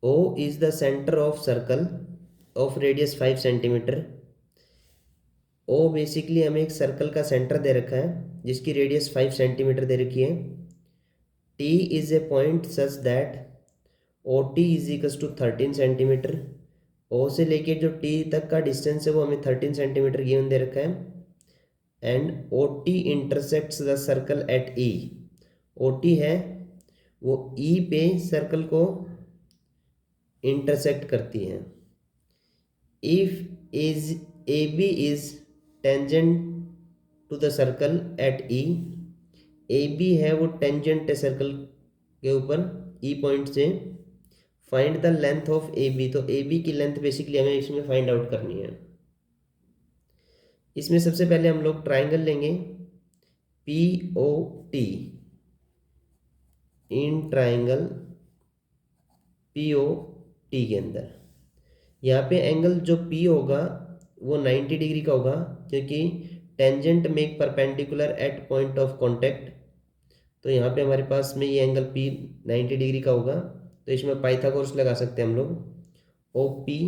O is the center of circle of radius 5 centimetre. O basically हमें एक circle का centre दे रखा है जिसकी रेडियस 5 सेंटीमीटर दे रखी है। T is a point such that O T is equals to 13 centimetre. O से लेके जो टी तक का डिस्टेंस है वो हमें 13 सेंटीमीटर गिवन दे रखा है। And O T intersects the circle at E. O T है वो ई पे सर्कल को इंटरसेक्ट करती है। If is A B is tangent to the circle at E. A B है वो टेंजेंट है सर्कल के ऊपर ई पॉइंट से। Find the length of A B. तो ए बी की लेंथ बेसिकली हमें इसमें फाइंड आउट करनी है। इसमें सबसे पहले हम लोग ट्राइंगल लेंगे P O T. In triangle P O T के अंदर यहाँ पे एंगल जो पी होगा वो 90 डिग्री का होगा क्योंकि tangent make perpendicular eight point of contact. तो यहाँ पे हमारे पास में ये एंगल पी 90 डिग्री का होगा। तो इसमें पाइथागोरस लगा सकते हैं हम लोग। ओ पी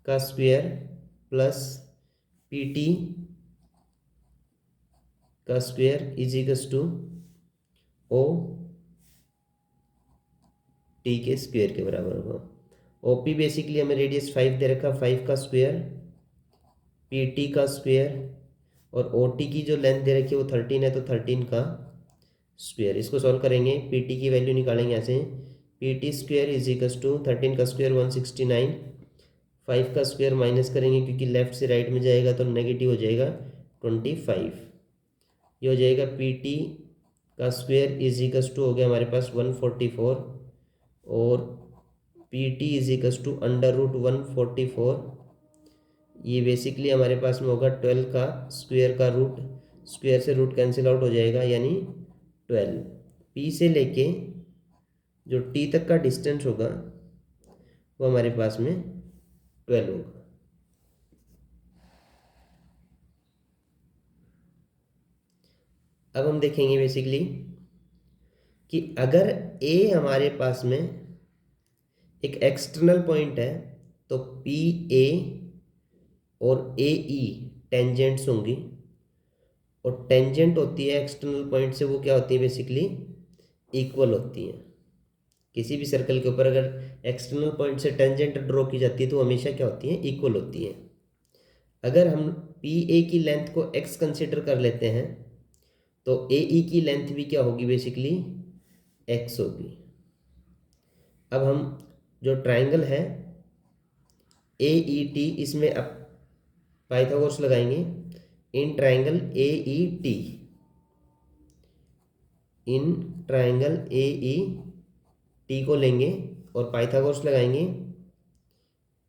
का स्क्वायर प्लस पी टी का square is equals to O T के स्क्वायर के बराबर होगा। ओ पी बेसिकली हमें रेडियस 5 दे रखा, 5 का स्क्वायर, पी टी का स्क्वायर, और ओ टी की जो लेंथ दे रखी है वो 13 है तो 13 का स्क्वायर। इसको सॉल्व करेंगे, पी टी की वैल्यू निकालेंगे यहाँ से। P T square is equals to 13 का स्क्वायर 169, 5 का स्क्वायर माइनस करेंगे क्योंकि लेफ्ट से राइट में जाएगा तो नेगेटिव हो जाएगा 25। ये हो जाएगा पी टी का स्क्वायर इज इक्वल्स टू हो गया हमारे पास 144, और P T is equals to under root 144। ये बेसिकली हमारे पास में होगा 12 का स्क्वायर का रूट, स्क्वायर से रूट कैंसिल आउट हो जाएगा यानी 12। पी से लेके जो टी तक का डिस्टेंस होगा वो हमारे पास में 12 होगा। अब हम देखेंगे बेसिकली कि अगर ए हमारे पास में एक एक्सटर्नल पॉइंट है तो पी ए और ए ई टेंजेंट्स होंगी, और टेंजेंट होती है एक्सटर्नल पॉइंट से वो क्या होती है बेसिकली इक्वल होती हैं। किसी भी सर्कल के ऊपर अगर एक्सटर्नल पॉइंट से टेंजेंट ड्रॉ की जाती है तो हमेशा क्या होती है इक्वल होती है। अगर हम पी ए की लेंथ को एक्स कंसिडर कर लेते हैं तो ए ई की लेंथ भी क्या होगी बेसिकली एक्स होगी। अब हम जो ट्राइंगल है ए ई टी इसमें अब पाइथागोरस लगाएंगे। In triangle A E T, in triangle A E T को लेंगे और पाइथागोरस लगाएंगे।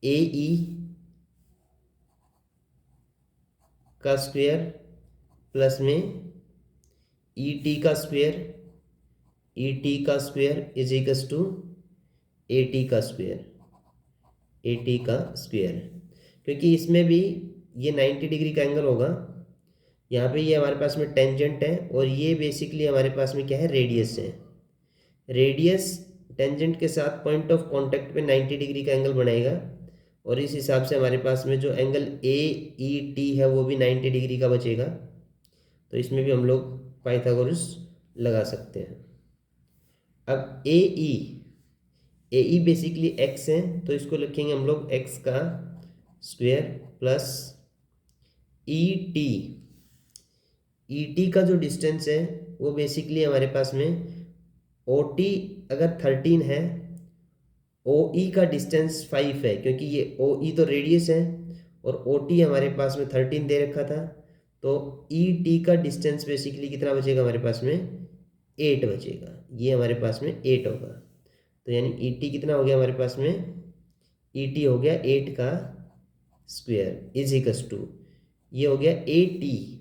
ए ई का स्क्वायर प्लस में ई टी का स्क्वायर, ई टी का square is equals to A T का स्क्वायर, ए टी का स्क्वायर। क्योंकि इसमें भी ये 90 डिग्री का एंगल होगा। यहाँ पे ये हमारे पास में टेंजेंट है और ये बेसिकली हमारे पास में क्या है रेडियस है। रेडियस टेंजेंट के साथ पॉइंट ऑफ कांटेक्ट पे 90 डिग्री का एंगल बनाएगा, और इस हिसाब से हमारे पास में जो एंगल ए ई टी है वो भी 90 डिग्री का बचेगा। तो इसमें भी हम लोग पाइथागोरस लगा सकते हैं। अब ए ई बेसिकली एक्स है तो इसको लिखेंगे हम लोग एक्स का स्क्वायर प्लस ई टी का जो डिस्टेंस है वो बेसिकली हमारे पास में ओ टी अगर 13 है, ओ ई का डिस्टेंस 5 है क्योंकि ये ओ ई तो रेडियस है और ओ टी हमारे पास में 13 दे रखा था। तो ई टी का डिस्टेंस बेसिकली कितना बचेगा हमारे पास में 8 बचेगा। ये हमारे पास में 8 होगा। तो यानी ई टी कितना हो गया हमारे पास में, ई टी हो गया 8 का स्क्वायर इज इक्वल्स टू, ये हो गया ए टी,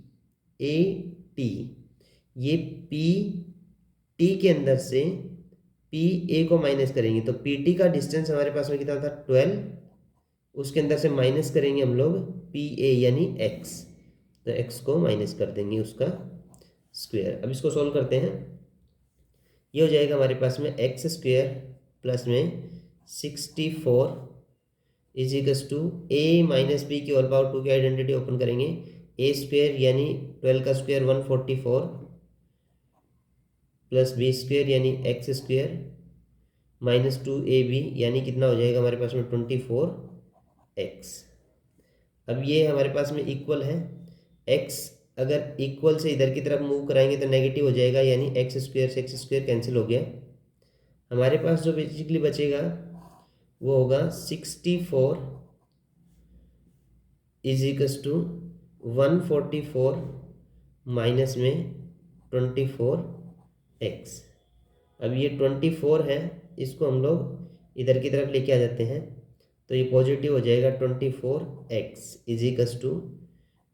ये पी टी के अंदर से पी ए को माइनस करेंगे तो पी टी का डिस्टेंस हमारे पास में कितना था 12, उसके अंदर से माइनस करेंगे हम लोग पी ए यानी एक्स, तो एक्स को माइनस कर देंगे उसका स्क्वायर। अब इसको सॉल्व करते हैं। ये हो जाएगा हमारे पास में एक्स स्क्वायर प्लस में 64 is equals to A minus B की होल पावर 2 की आइडेंटिटी ओपन करेंगे। ए स्क्वेयर यानी 12 का स्क्वेयर 144 प्लस बी स्क्वेयर यानी एक्स स्क्वेयर माइनस 2ab यानी कितना हो जाएगा हमारे पास में 24x। अब ये हमारे पास में इक्वल है, x अगर इक्वल से इधर की तरफ मूव कराएंगे तो नेगेटिव हो जाएगा, यानी एक्स स्क्वेयर से एक्स स्क्वेयर कैंसिल हो गया। हमारे पास जो बेसिकली बचेगा वो होगा 64 इज इक्वस टू 144 माइनस में 24x। अब ये 24 है, इसको हम लोग इधर की तरफ लेके आ जाते हैं तो ये पॉजिटिव हो जाएगा 24x इज इक्वस टू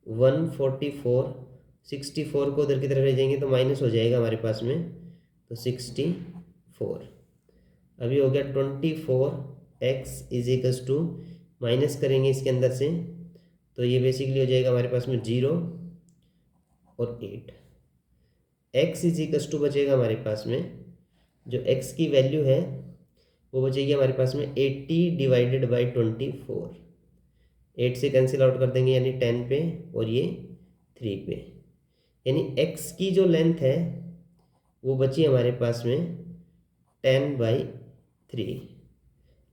144। 64 को उधर की तरफ ले जाएंगे तो माइनस हो जाएगा हमारे पास में, तो 64। अभी हो गया 24x is equals to, minus करेंगे इसके अंदर से तो ये बेसिकली हो जाएगा हमारे पास में 0 और 8। x इज इक्वस टू बचेगा हमारे पास में, जो x की वैल्यू है वो बचेगी हमारे पास में 80 डिवाइडेड बाई 24। 8 से कैंसिल आउट कर देंगे यानी 10 पे और ये 3 पे, यानी x की जो लेंथ है वो बची हमारे पास में 10/3।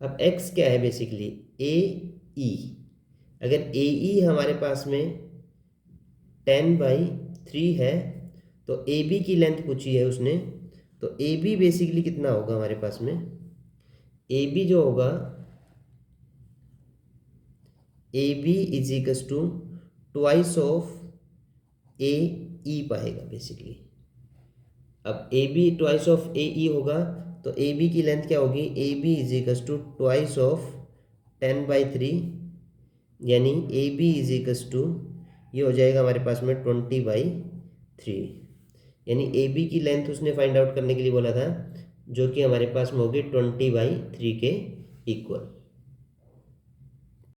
अब x क्या है बेसिकली AE, अगर AE हमारे पास में 10/3 है तो AB की लेंथ पूछी है उसने, तो AB बेसिकली कितना होगा हमारे पास में, AB जो होगा AB is equals to twice of AE पाएगा बेसिकली। अब AB ट्वाइस ऑफ AE होगा तो AB की लेंथ क्या होगी, AB is equals to twice of 10/3, यानी AB इज इक्वस टू ये हो जाएगा हमारे पास में 20/3, यानी AB की लेंथ उसने फाइंड आउट करने के लिए बोला था, जो कि हमारे पास में होगी 20/3 के इक्वल।